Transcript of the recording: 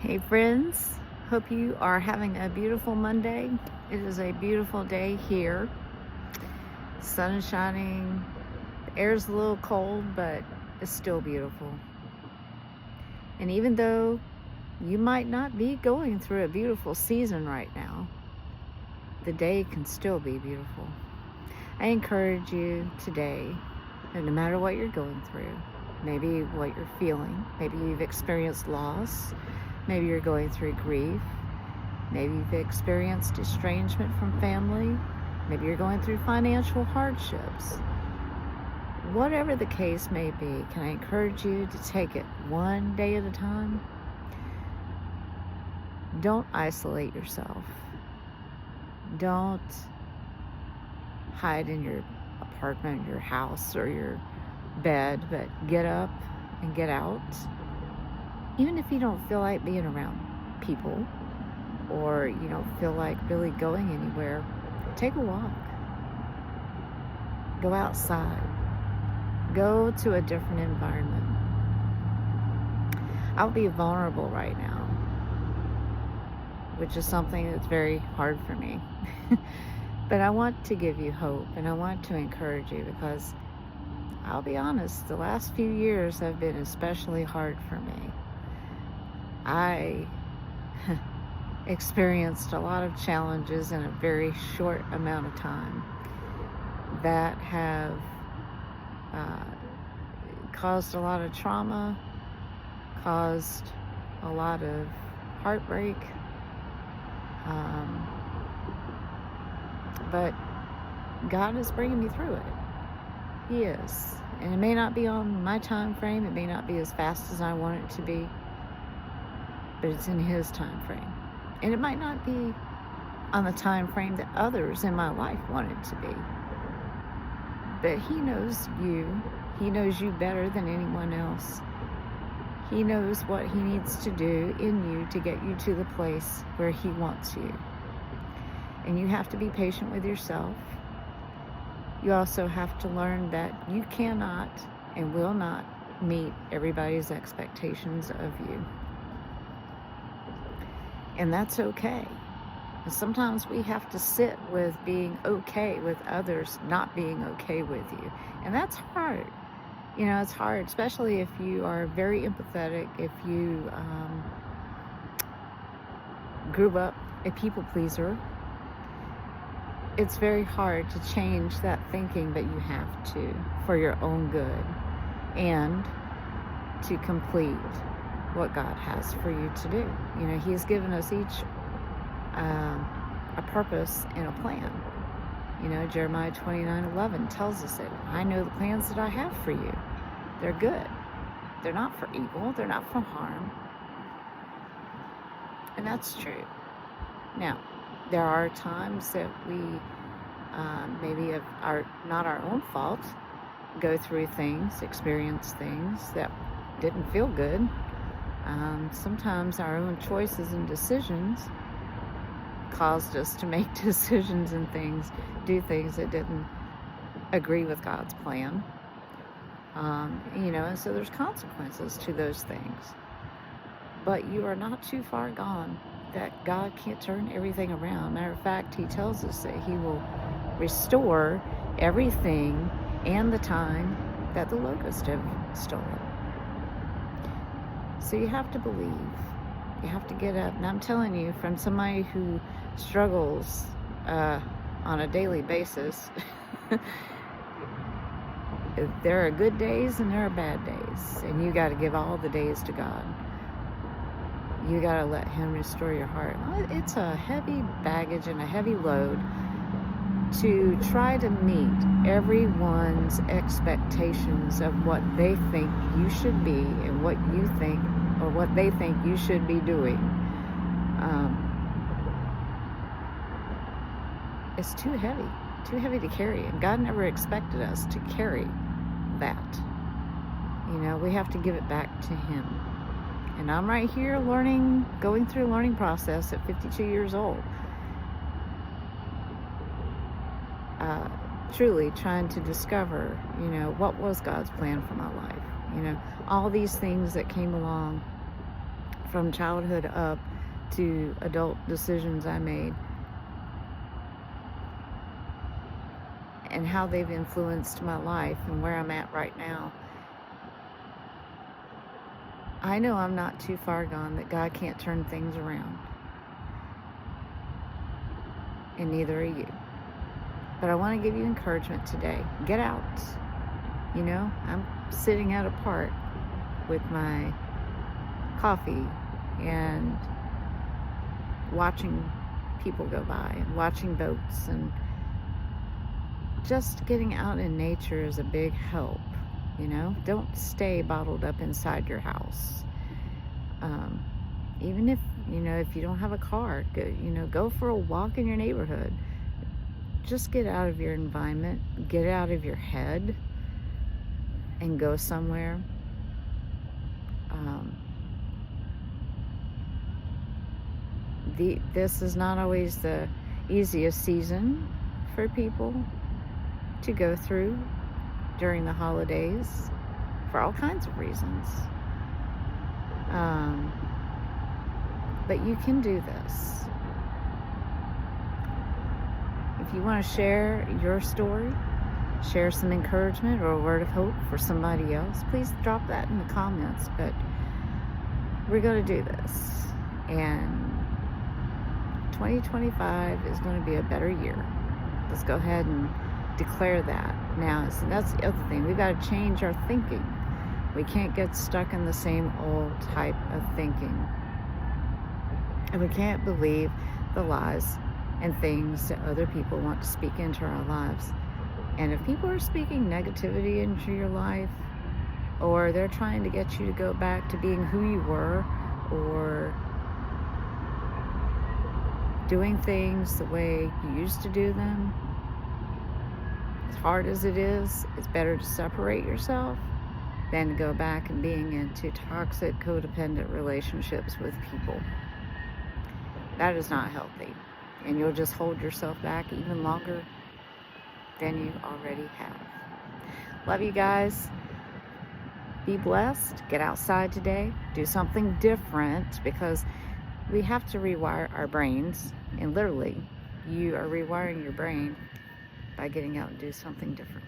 Hey friends, hope you are having a beautiful Monday. It is a beautiful day here. Sun is shining, the air's a little cold, but it's still beautiful. And even though you might not be going through a beautiful season right now, the day can still be beautiful. I encourage you today that no matter what you're going through, maybe what you're feeling, maybe you've experienced loss, maybe you're going through grief, maybe you've experienced estrangement from family, maybe you're going through financial hardships. Whatever the case may be, can I encourage you to take it one day at a time? Don't isolate yourself. Don't hide in your apartment, your house, or your bed, but get up and get out. Even if you don't feel like being around people or you don't feel like really going anywhere, take a walk. Go outside. Go to a different environment. I'll be vulnerable right now, which is something that's very hard for me. But I want to give you hope and I want to encourage you because I'll be honest, the last few years have been especially hard for me. I experienced a lot of challenges in a very short amount of time that have caused a lot of trauma, caused a lot of heartbreak, but God is bringing me through it. He is. And it may not be on my time frame, it may not be as fast as I want it to be, but it's in His time frame. And it might not be on the time frame that others in my life want it to be. But He knows you. He knows you better than anyone else. He knows what He needs to do in you to get you to the place where He wants you. And you have to be patient with yourself. You also have to learn that you cannot and will not meet everybody's expectations of you. And that's okay. And sometimes we have to sit with being okay with others not being okay with you. And that's hard. You know, it's hard, especially if you are very empathetic, if you grew up a people pleaser. It's very hard to change that thinking, but you have to for your own good and to complete what God has for you to do. You know, He has given us each a purpose and a plan. You know, Jeremiah 29:11 tells us that I know the plans that I have for you. They're good. They're not for evil. They're not for harm. And that's true. Now, there are times that we maybe are not our own fault, go through things, experience things that didn't feel good. Sometimes our own choices and decisions caused us to make decisions and things, do things that didn't agree with God's plan. You know, and so there's consequences to those things. But you are not too far gone that God can't turn everything around. Matter of fact, He tells us that He will restore everything and the time that the locusts have stolen. So you have to believe. You have to get up. And I'm telling you, from somebody who struggles on a daily basis, there are good days and there are bad days. And you got to give all the days to God. You got to let Him restore your heart. It's a heavy baggage and a heavy load to try to meet everyone's expectations of what they think you should be and what you think or what they think you should be doing. It's too heavy to carry. And God never expected us to carry that. You know, we have to give it back to Him. And I'm right here learning, going through a learning process at 52 years old. Truly trying to discover, you know, what was God's plan for my life. You know, all these things that came along from childhood up to adult decisions I made, and how they've influenced my life and where I'm at right now. I know I'm not too far gone, that God can't turn things around. And neither are you. But I want to give you encouragement today. Get out. You know, I'm sitting at a park with my coffee and watching people go by and watching boats, and just getting out in nature is a big help. You know, don't stay bottled up inside your house. Even if, you know, if you don't have a car, go for a walk in your neighborhood. Just get out of your environment, get out of your head, and go somewhere. This is not always the easiest season for people to go through during the holidays for all kinds of reasons. But you can do this. If you want to share your story, share some encouragement or a word of hope for somebody else, please drop that in the comments. But we're going to do this. And 2025 is going to be a better year. Let's go ahead and declare that now. So that's the other thing. We've got to change our thinking. We can't get stuck in the same old type of thinking. And we can't believe the lies and things that other people want to speak into our lives. And if people are speaking negativity into your life, or they're trying to get you to go back to being who you were, or doing things the way you used to do them, as hard as it is, it's better to separate yourself than to go back and being into toxic, codependent relationships with people. That is not healthy. And you'll just hold yourself back even longer than you already have. Love you guys. Be blessed. Get outside today. Do something different, because we have to rewire our brains. And literally, you are rewiring your brain by getting out and do something different.